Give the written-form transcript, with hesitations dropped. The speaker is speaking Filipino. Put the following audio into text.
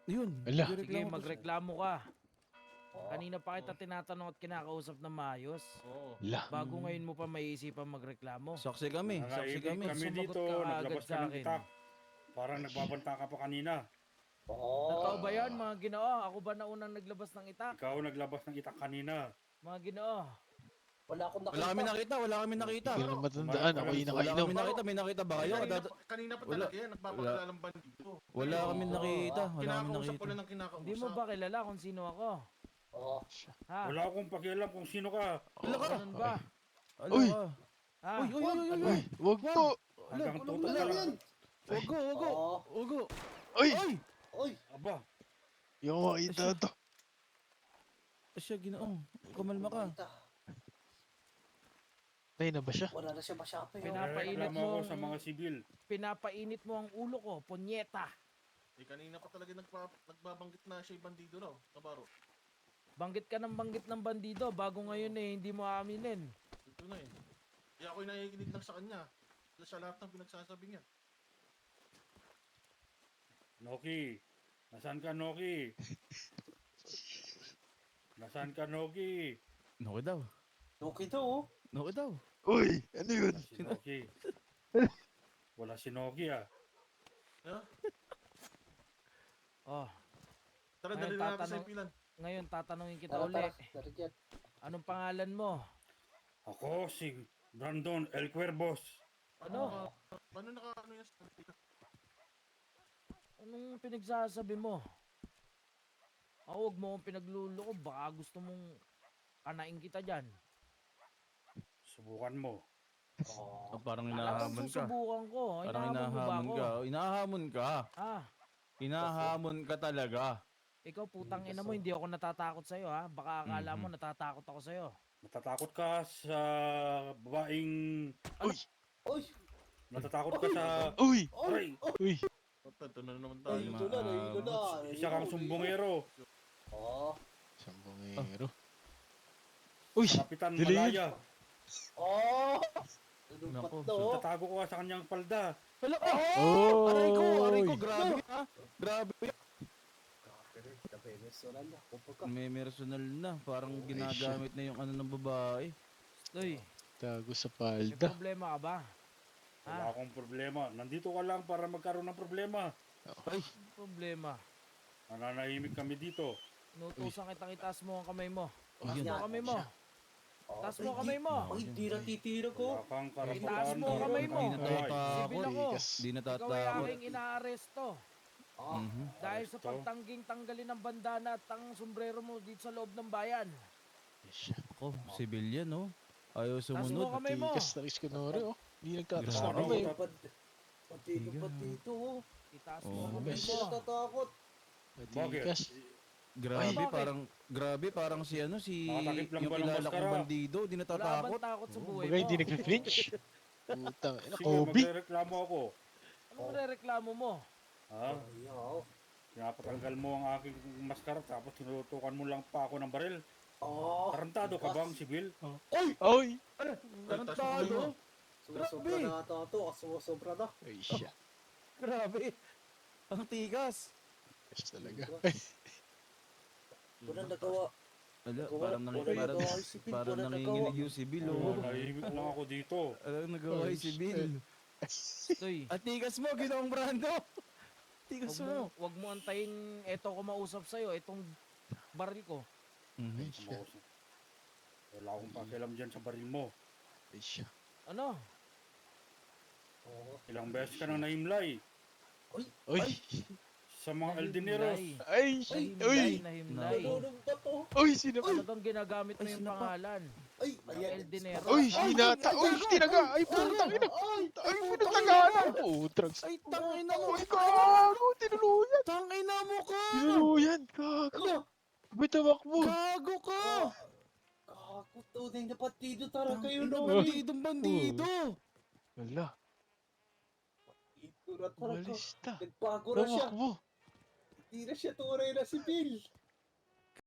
Yun. Ala. Sige, nagreklamo pa siya. magreklamo ka. Oo. Kanina pa kita tinatanong at kinakausap na maayos. Oo. La. Bago ngayon mo pa maiisipan magreklamo. Saksi kami. Saksi Nakaibig kami. kami Sumagot dito, ka kaagad naglabas sa ka ng akin. itak. Parang nagbabanta ka pa kanina. Oo. Totoo ba yan, mga ginoo? Ako ba naunang naglabas ng itak? Ikaw naglabas ng itak kanina. Mga ginoo. Wala akong nakita. Wala kami nakita. Wala kami nakita. Hindi ko na matandaan. Ako yung Wala nakainom. kami nakita. May nakita ba kayo? Kanina pa Wala. talaga yan, nagpapakalalang bandido. Wala kami nakita. Wala kami Kinakausap nakita. ko lang ng kinakausap. Hindi mo ba kilala kung sino ako? Oo. Ha? Wala akong pakialam kung sino ka. Wala ka. Ganun ba? Ala Uy. ka. Ha? Uy, uy, uy, uy, Uy, uy. wag po. Hanggang walang tutok wala ka lang. yan. Ugo, ugo. Oo. Ugo. Uy, Ay! Oy. Aba, yung makita to. Siya, ginoong. Kumalma ka. Kita. Nay na ba siya? Wala na siya masyapay. Pinapainit reklamo mo ako ang- sa mga sibil. Pinapainit mo ang ulo ko, punyeta. Eh, kanina pa talaga nagbabanggit na siya yung bandido raw, kabaro. Banggit ka ng banggit ng bandido, bago ngayon eh, hindi mo aaminin. Ito na eh. Kaya ako'y nakikinig lang sa kanya. Sa lahat ng pinagsasabi niya. Noki, nasaan ka Noki? Nasaan ka Noki? Noki daw. Okay daw, oh. Noki daw. Uy, ano yun? Wala si Noki. Wala si Noki ah. Ha? Oh, Tara, Ngayon, dali na natin sa tatanong- impilan. ngayon tatanungin kita Tara, ulit. tara. Tara dyan. Anong pangalan mo? Ako si Brandon El Cuervos. Ano? Paano naka-ano yan sa impilan? Anong pinagsasabi mo? Huwag mo akong pinagluloko, baka gusto mong kanain kita dyan. Subukan mo. Oo. Parang Talagang hinahamon ka. susubukan ko. Parang Hinahamon mo ba hinahamon ako? ka. Hinahamon ka. Ah, Hinahamon ka talaga. ikaw putang ina mo, hindi ako natatakot sa'yo ha. Baka akala mo Mhm. natatakot ako sa'yo. Natatakot ka sa babaeng... Oy. Natatakot ka sa... Uy, Aray! uy. Ito na naman Ay, tayo. ito na, ito na. Isa kang sumbongero. Oo. Sambongero. Uy, Kapitan dali yun. Malaya. Oo. Lulupat Nako, na, oh. Tatago ko ka sa kanyang palda. Hala, Oh! Aray ko, grabe ha. Grabe. Personal na. Kumbaga. May personal na. Parang ginagamit na yung ano ng babae. Uy, tago sa may palda. problema ka ba? Wala Ah, akong problema. Nandito ka lang para magkaroon ng problema. Ay, problema. Nananahimik kami dito. Nutusan kitang itaas mo ang kamay mo. oh, Taas yun. mo ang kamay mo. Oo. Taas mo Ay, kamay mo. Ay, di na titira ko. Wala kang Itaas karapatan. mo ang kamay mo. Di natatakot. Sibil ako. Tigas. Di Ikaw ay natatakot. aking inaaresto. Ah. Mhm. Dahil sa Aresto? pagtangging tanggalin ng bandana at ang sombrero mo dito sa loob ng bayan. Ako, civilian no? Ayaw Taas mo sumunod. ang kamay mo. Tigas na ris kunwari, oh. Hindi nagtatas Grabe. na kamay. Pati dito, oh. Itaas Oh, mo ang kamay bes. Hindi mo. natatakot. Tigas. Grabe, Bakit? parang si ano, si Nakatakip lang yung ba ng kilala kong maskara? bandido, di Wala natatakot. bang takot sa buhay Bagay, mo? hindi nag-flinch. Putang ina, Sige, Kobe. magreklamo ako. Anong rereklamo mo? Ha? Ay, oo. Pinapatanggal mo ang aking maskara tapos tinutukan mo lang pa ako ng baril. Oo. Tarantado ka bang sibil? Oy! Tarantado. Sumusobra na ata ito. Sumusobra na. Ay, siya. Grabe. Ang tigas. Tigas talaga. Walang nagawa. Ala, Gawa- parang wala nagawa yung sibil, parang wala nanginginig nagawa. yung sibil, Oh, oh. nahimik lang ako dito. Alam, nagawa yung sibil. Uy, At tigas mo, ginawang brando. Tigas mo. wag mo antayin eto ko mausap sa'yo, itong baril ko. Mhm. Mausap. Wala akong pakialam dyan sa baril mo. Ay, siya. Ano? Oo. Ilang beses ka nang nahimlay Uy! sa mga Eldineros. Ay! Uy! Nahimlay. Ano nung bato? Uy! Sino ba? Talagang ginagamit mo Ay, yung sino pa? pangalan. Ay, Ng ayan. El Dinero. Uy! Hinata! Uy! Tinaga! Ay, putang ina! Ay, pinatagalan! Putraks! Ay, tangina mo. Uy, gago! Tinuluyan! Tangina mo ka. Tinuluyan! Gago! Ano? May tamakbo! Gago ka. Kako, tunay na partido talaga kayo Tangina, no. bandidong bandido. Wala! Ito na talaga. Umalis na! Nagbago na siya. Tamakbo! Hindi na siya tunay na si Bill.